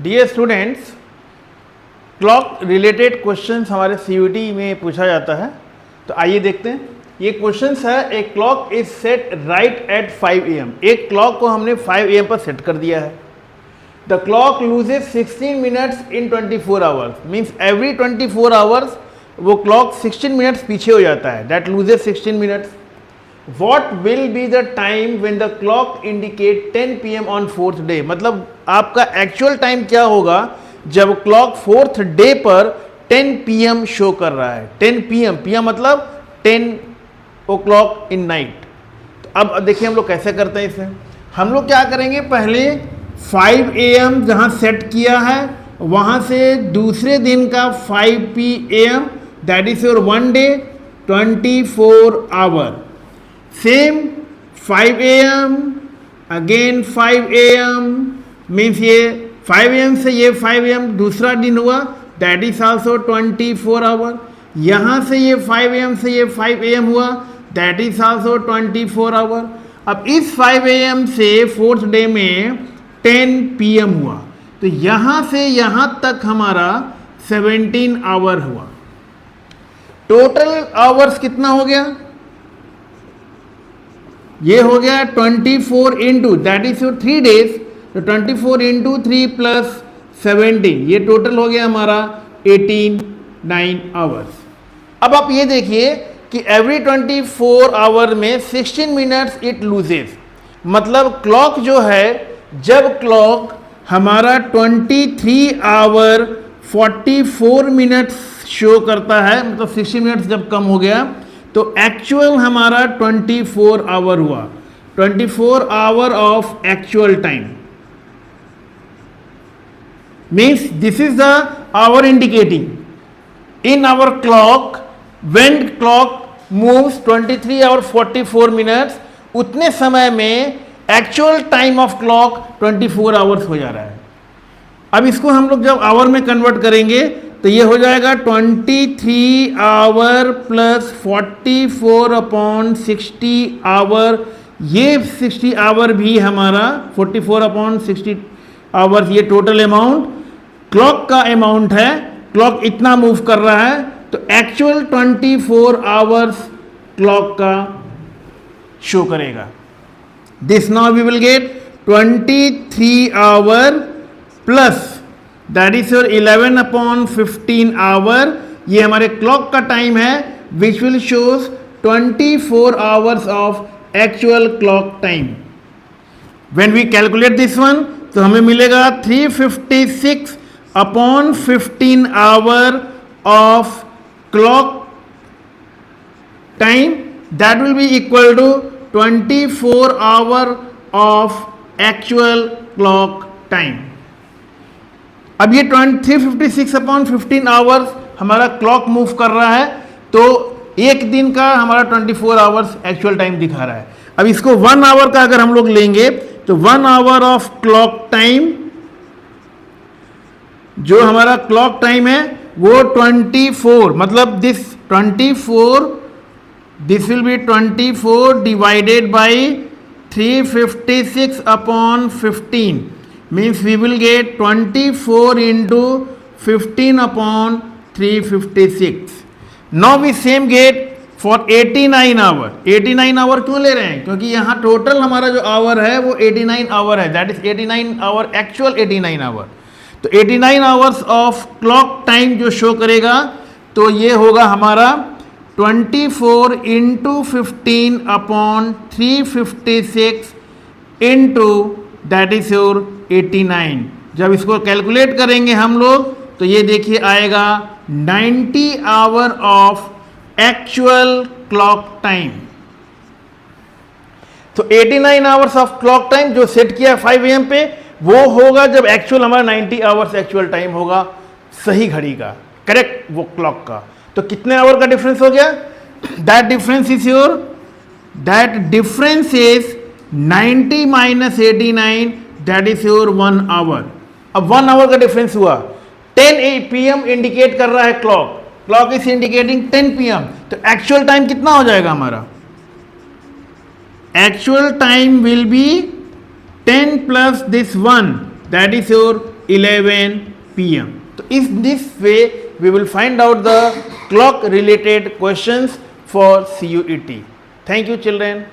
Dear students, clock related questions हमारे CUET में पूछा जाता है। तो आइए देखते हैं। ये क्वेश्चंस है, a clock is set right at 5 AM। एक क्लॉक को हमने 5 AM पर सेट कर दिया है। The clock loses 16 minutes in 24 hours. Means every 24 hours वो क्लॉक 16 मिनट्स पीछे हो जाता है। That loses 16 minutes. What will be the time when the clock indicate 10 PM on 4th day? मतलब आपका एक्चुअल टाइम क्या होगा जब क्लॉक 4th डे पर 10 PM शो कर रहा है। 10 PM, PM मतलब 10 o'clock इन नाइट। तो अब देखिए हम लोग कैसे करते हैं इसे। हम लोग क्या करेंगे, पहले 5 AM जहाँ सेट किया है वहाँ से दूसरे दिन का 5 PM, that is your 1 day 24 hour. Same 5 AM again 5 AM, means ये 5 AM से ये 5 AM दूसरा दिन हुआ, दैट इज आल्सो 24 आवर। यहाँ से ये 5 AM से ये 5 AM हुआ, दैट इज आल्सो 24 आवर। अब इस 5 AM से 4th डे में 10 PM हुआ, तो यहाँ से यहाँ तक हमारा 17 आवर हुआ। टोटल आवर्स कितना हो गया? ये हो गया 24 into, that is your 3 days, तो 24 इंटू 3 प्लस 17, ये टोटल हो गया हमारा 9 आवर्स। अब आप ये देखिए कि एवरी 24 आवर में 16 मिनट्स इट लूजेस। मतलब क्लॉक जो है, जब क्लॉक हमारा 23 आवर 44 मिनट्स शो करता है, मतलब 16 मिनट्स जब कम हो गया, तो एक्चुअल हमारा 24 आवर हुआ। 24 hour of actual time means this is the hour indicating in hour clock when clock moves 23 hour 44 minutes, उतने समय में actual time of clock 24 hours हो जा रहा है। अब इसको हम लोग जब आवर में कन्वर्ट करेंगे तो ये हो जाएगा 23 आवर प्लस 44 अपॉन 60 आवर। ये 60 आवर भी हमारा 44 अपॉन 60 आवर्स, ये टोटल अमाउंट क्लॉक का अमाउंट है। क्लॉक इतना मूव कर रहा है, तो एक्चुअल 24 आवर्स क्लॉक का शो करेगा। This now we will get 23 hour plus that is your 11 upon 15 hour. ये हमारे क्लॉक का टाइम है which will shows 24 hours of actual clock time. When we calculate this one, तो हमें मिलेगा 356 upon 15 hour of clock time, that will be equal to 24 hour of actual clock time. अब ये 356 upon 15 hours हमारा clock move कर रहा है, तो एक दिन का हमारा 24 आवर्स एक्चुअल टाइम दिखा रहा है। अब इसको 1 आवर का अगर हम लोग लेंगे तो 1 आवर ऑफ क्लॉक टाइम, जो हमारा क्लॉक टाइम है वो 24, मतलब this will be 24 divided by 356 upon 15, means we will get 24 into 15 upon 356. Now we same get for 89 hour. 89 our क्यों ले रहे हैं? क्योंकि यहाँ टोटल हमारा जो आवर है वो 89 आवर है, that is 89 hour, actual 89 hour. तो 89 आवर्स ऑफ क्लॉक टाइम जो शो करेगा, तो ये होगा हमारा 24 into 15 upon 356 into that is your 89। जब इसको कैलकुलेट करेंगे हम लोग, तो ये देखिए आएगा 90 our of actual clock time. तो 89 आवर्स ऑफ क्लॉक टाइम जो सेट किया 5 AM पे, वो होगा जब एक्चुअल हमारा 90 आवर्स एक्चुअल टाइम होगा, सही घड़ी का, करेक्ट वो क्लॉक का। तो कितने आवर का डिफरेंस हो गया? That difference is 90 minus 89, that is your 1 hour. अब 1 आवर का डिफरेंस हुआ। 10 PM इंडिकेट कर रहा है क्लॉक इज इंडिकेटिंग 10 PM, तो एक्चुअल टाइम कितना हो जाएगा हमारा? Actual time will be 10 plus this 1, that is your 11 PM. So in this way we will find out the clock related questions for CUET. Thank you children.